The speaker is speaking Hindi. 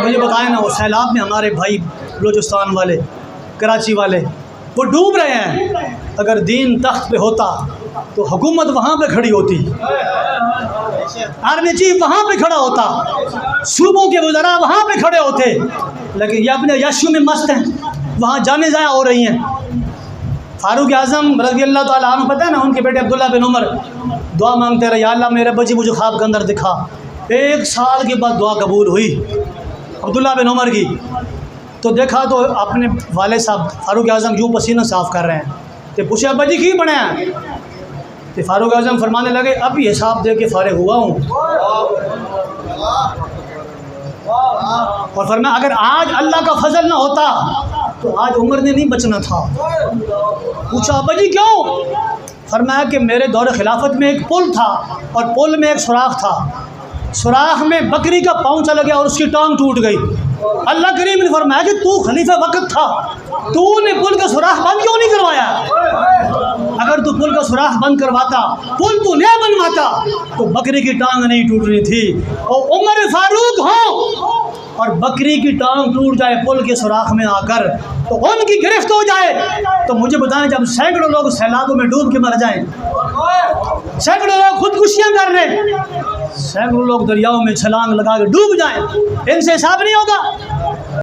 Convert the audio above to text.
मुझे बताएं ना, वो सैलाब में हमारे भाई बलूचिस्तान वाले, कराची वाले, वो डूब रहे हैं। अगर दीन तख्त पे होता तो हुकूमत वहाँ पे खड़ी होती, आर्मी चीफ वहाँ पे खड़ा होता, सूबों के वज़रा वहाँ पे खड़े होते, लेकिन ये अपने यशु में मस्त हैं, वहाँ जाने ज़ाया हो रही हैं। फारूक आज़म रज़ी अल्लाह ताला अन्हु, पता है ना, उनके बेटे अब्दुल्ला बिन उमर दुआ मांगते रहे, या अल्लाह मेरे बच्ची मुझे ख्वाब के अंदर दिखा। 1 साल के बाद दुआ कबूल हुई अब्दुल्ला बिन उमर की। तो देखा तो अपने वाले साहब फारूक आज़म यूँ पसीना साफ़ कर रहे हैं। तो पूछे अब्बा जी की बने हैं? तो फारूक आज़म फरमाने लगे अभी हिसाब दे के फारिग हुआ हूँ। और फरमाया अगर आज अल्लाह का फजल ना होता तो आज उमर ने नहीं बचना था। पूछा अब्बा जी क्यों? फरमाया कि मेरे दौर खिलाफत में एक पुल था और पुल में एक सुराख था, सुराख में बकरी का पाँव चला गया और उसकी टांग टूट गई। अल्लाह करीम ने फरमाया कि तू खलीफा वक्त था, तूने पुल का सुराख बंद क्यों नहीं करवाया? अगर तू पुल का सुराख बंद करवाता, पुल तू नया बनवाता, तो बकरी की टांग नहीं टूटनी थी। और उमर फारूक हो और बकरी की टांग टूट जाए पुल के सुराख में आकर, तो उनकी गिरफ्त हो जाए, तो मुझे बताएं जब सैकड़ों लोग सैलाबों में डूब के मर जाएं, सैकड़ों लोग खुदकुशियाँ कर रहे, सैकड़ों लोग दरियाओं में छलांग लगा के डूब जाएं, इनसे हिसाब नहीं होगा?